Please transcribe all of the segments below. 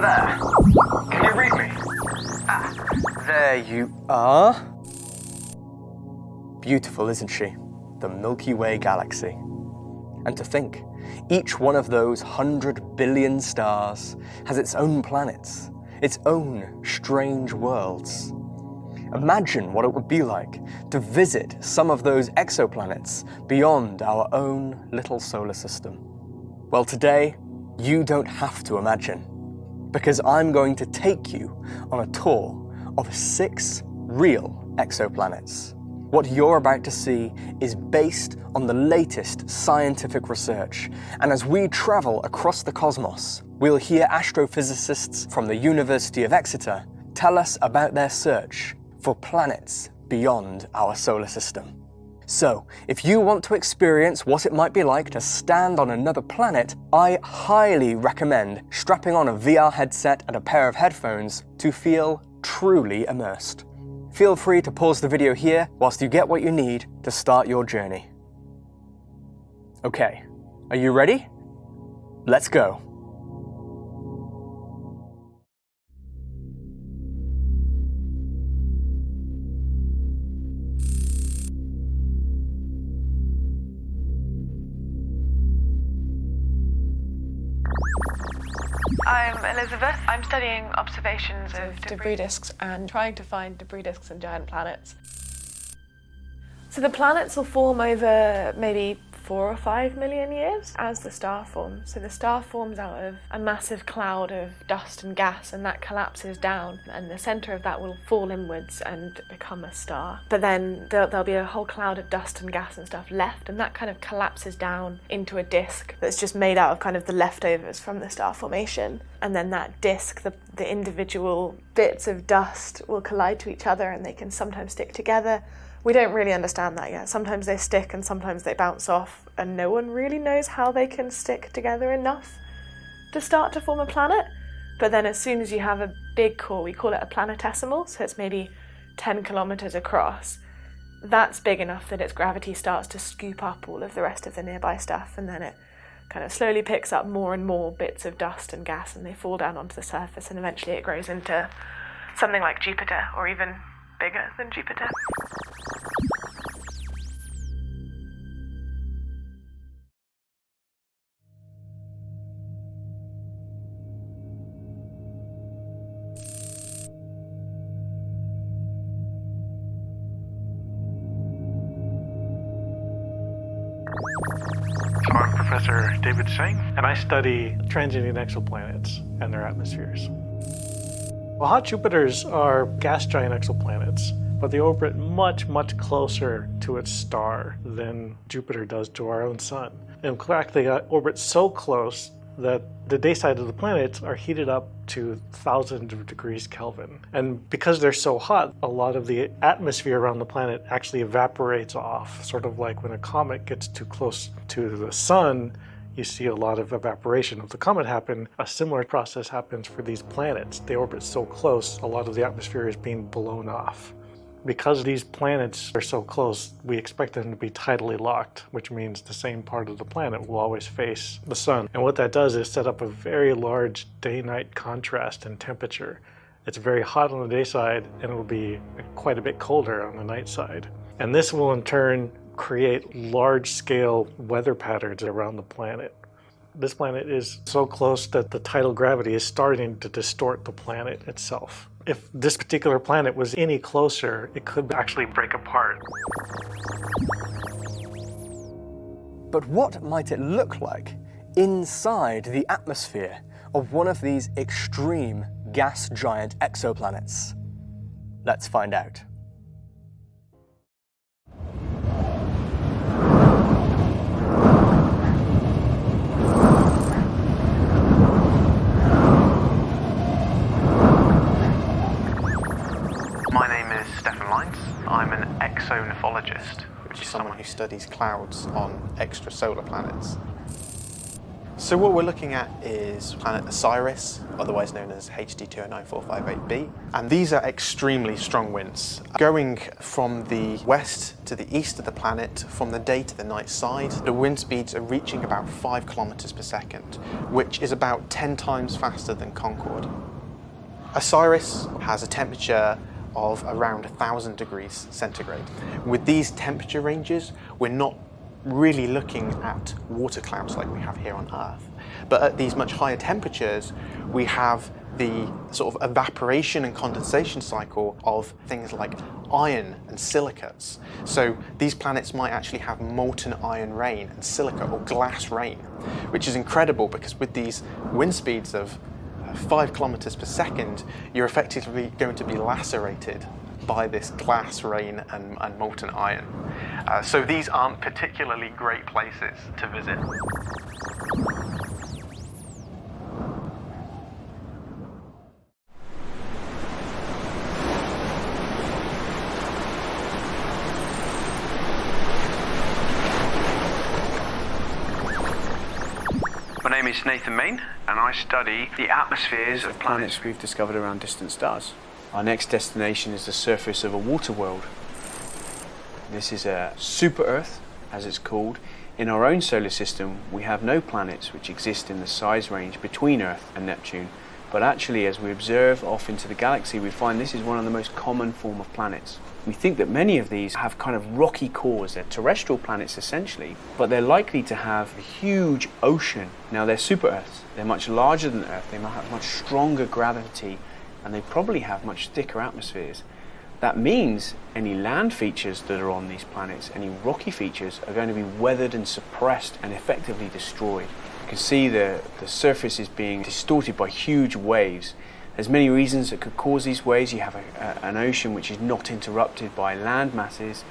there. Can you read me? There you are. Beautiful, isn't she? The Milky Way galaxy. And to think, each one of those 100 billion stars has its own planets, its own strange worlds. Imagine what it would be like to visit some of those exoplanets beyond our own little solar system. Well, today, you don't have to imagine, because I'm going to take you on a tour of 6 real exoplanets. What you're about to see is based on the latest scientific research, and as we travel across the cosmos, we'll hear astrophysicists from the University of Exeter tell us about their search for planets beyond our solar system. So, if you want to experience what it might be like to stand on another planet, I highly recommend strapping on a VR headset and a pair of headphones to feel truly immersed. Feel free to pause the video here whilst you get what you need to start your journey. Okay, are you ready? Let's go. I'm Elizabeth. I'm studying observations of debris disks and trying to find debris disks and giant planets. So the planets will form over maybe 4 or 5 million years as the star forms. So the star forms out of a massive cloud of dust and gas, and that collapses down, and the centre of that will fall inwards and become a star. But then there'll be a whole cloud of dust and gas and stuff left, and that kind of collapses down into a disk that's just made out of kind of the leftovers from the star formation. And then that disk, the individual bits of dust will collide to each other, and they can sometimes stick together. We don't really understand that yet. Sometimes they stick and sometimes they bounce off, and no one really knows how they can stick together enough to start to form a planet. But then as soon as you have a big core, we call it a planetesimal, so it's maybe 10 kilometers across, that's big enough that its gravity starts to scoop up all of the rest of the nearby stuff, and then it kind of slowly picks up more and more bits of dust and gas, and they fall down onto the surface, and eventually it grows into something like Jupiter, or even bigger than Jupiter. So I'm Professor David Singh, and I study transiting exoplanets and their atmospheres. Well, hot Jupiters are gas giant exoplanets, but they orbit much, much closer to its star than Jupiter does to our own sun. In fact, they orbit so close that the day side of the planets are heated up to thousands of degrees Kelvin. And because they're so hot, a lot of the atmosphere around the planet actually evaporates off, sort of like when a comet gets too close to the sun, you see a lot of evaporation of the comet happen. A similar process happens for these planets. They orbit so close, a lot of the atmosphere is being blown off. Because these planets are so close, we expect them to be tidally locked, which means the same part of the planet will always face the sun. And what that does is set up a very large day-night contrast in temperature. It's very hot on the day side, and it will be quite a bit colder on the night side. And this will in turn create large-scale weather patterns around the planet. This planet is so close that the tidal gravity is starting to distort the planet itself. If this particular planet was any closer, it could actually break apart. But what might it look like inside the atmosphere of one of these extreme gas giant exoplanets? Let's find out. My name is Stefan Lines. I'm an exonephologist, which is someone who studies clouds on extrasolar planets. So what we're looking at is planet Osiris, otherwise known as HD 209458b, and these are extremely strong winds. Going from the west to the east of the planet, from the day to the night side, the wind speeds are reaching about 5 kilometers per second, which is about 10 times faster than Concorde. Osiris has a temperature of around 1,000 degrees centigrade. With these temperature ranges, we're not really looking at water clouds like we have here on Earth. But at these much higher temperatures, we have the sort of evaporation and condensation cycle of things like iron and silicates. So these planets might actually have molten iron rain and silica or glass rain, which is incredible because with these wind speeds of 5 kilometers per second, you're effectively going to be lacerated by this glass rain and molten iron. So these aren't particularly great places to visit. My name is Nathan Main, and I study the atmospheres of planets. We've discovered around distant stars. Our next destination is the surface of a water world. This is a super Earth, as it's called. In our own solar system, we have no planets which exist in the size range between Earth and Neptune, but actually as we observe off into the galaxy, we find this is one of the most common form of planets. We think that many of these have kind of rocky cores. They're terrestrial planets essentially, but they're likely to have a huge ocean. Now they're super Earths. They're much larger than Earth. They might have much stronger gravity, and they probably have much thicker atmospheres. That means any land features that are on these planets, any rocky features, are going to be weathered and suppressed and effectively destroyed. You can see the surface is being distorted by huge waves. There's many reasons that could cause these waves. You have an ocean which is not interrupted by land masses.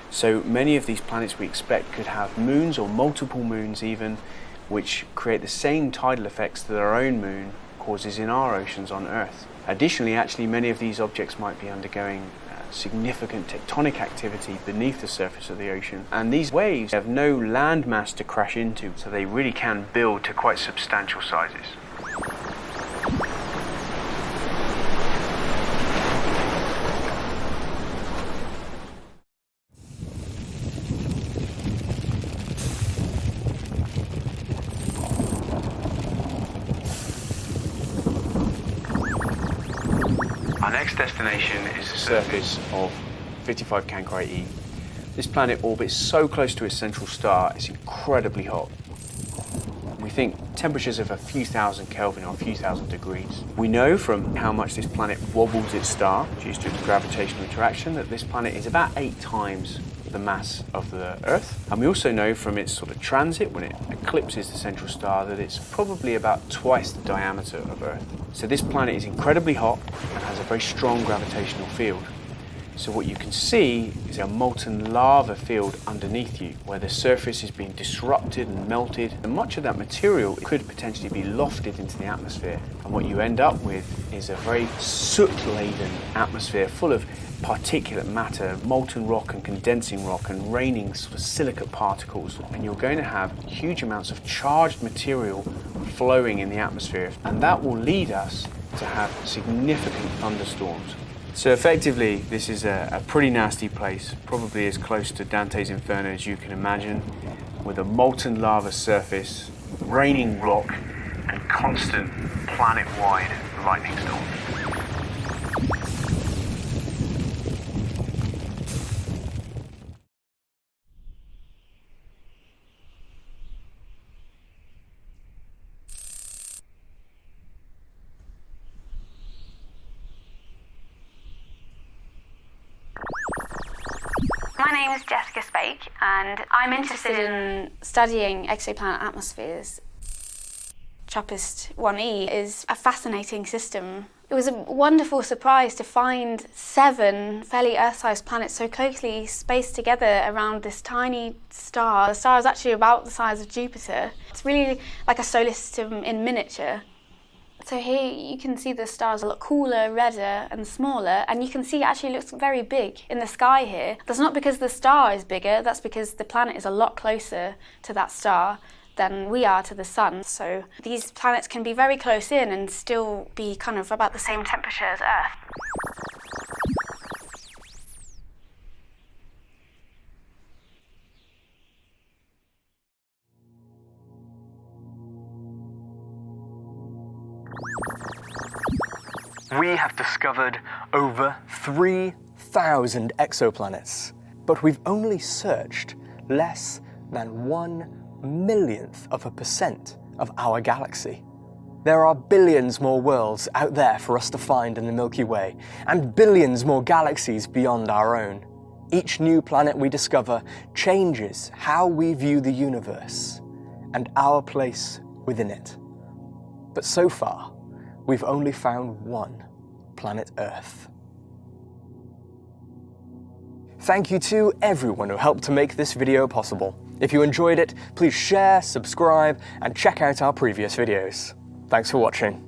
So many of these planets we expect could have moons or multiple moons even, which create the same tidal effects that our own moon causes in our oceans on Earth. Additionally, actually, many of these objects might be undergoing significant tectonic activity beneath the surface of the ocean. And these waves have no land mass to crash into, so they really can build to quite substantial sizes. Our next destination is the surface of 55 Cancri e. This planet orbits so close to its central star, it's incredibly hot. We think temperatures of a few thousand Kelvin or a few thousand degrees. We know from how much this planet wobbles its star due to its gravitational interaction that this planet is about 8 times the mass of the Earth. And we also know from its sort of transit, when it eclipses the central star, that it's probably about twice the diameter of Earth. So this planet is incredibly hot and has a very strong gravitational field. So what you can see is a molten lava field underneath you, where the surface is being disrupted and melted, and much of that material could potentially be lofted into the atmosphere. And what you end up with is a very soot-laden atmosphere full of particulate matter, molten rock and condensing rock, and raining sort of silicate particles. And you're going to have huge amounts of charged material flowing in the atmosphere, and that will lead us to have significant thunderstorms. So effectively, this is a pretty nasty place, probably as close to Dante's Inferno as you can imagine, with a molten lava surface, raining rock, and constant planet-wide lightning storms. My name is Jessica Spake, and I'm interested in studying exoplanet atmospheres. TRAPPIST-1e is a fascinating system. It was a wonderful surprise to find 7 fairly Earth-sized planets so closely spaced together around this tiny star. The star is actually about the size of Jupiter. It's really like a solar system in miniature. So here you can see the stars a lot cooler, redder and smaller, and you can see it actually looks very big in the sky here. That's not because the star is bigger, that's because the planet is a lot closer to that star than we are to the sun. So these planets can be very close in and still be kind of about the same temperature as Earth. We have discovered over 3,000 exoplanets, but we've only searched less than 1/1,000,000% of our galaxy. There are billions more worlds out there for us to find in the Milky Way, and billions more galaxies beyond our own. Each new planet we discover changes how we view the universe and our place within it. But so far, we've only found one, planet Earth. Thank you to everyone who helped to make this video possible. If you enjoyed it, please share, subscribe, and check out our previous videos. Thanks for watching.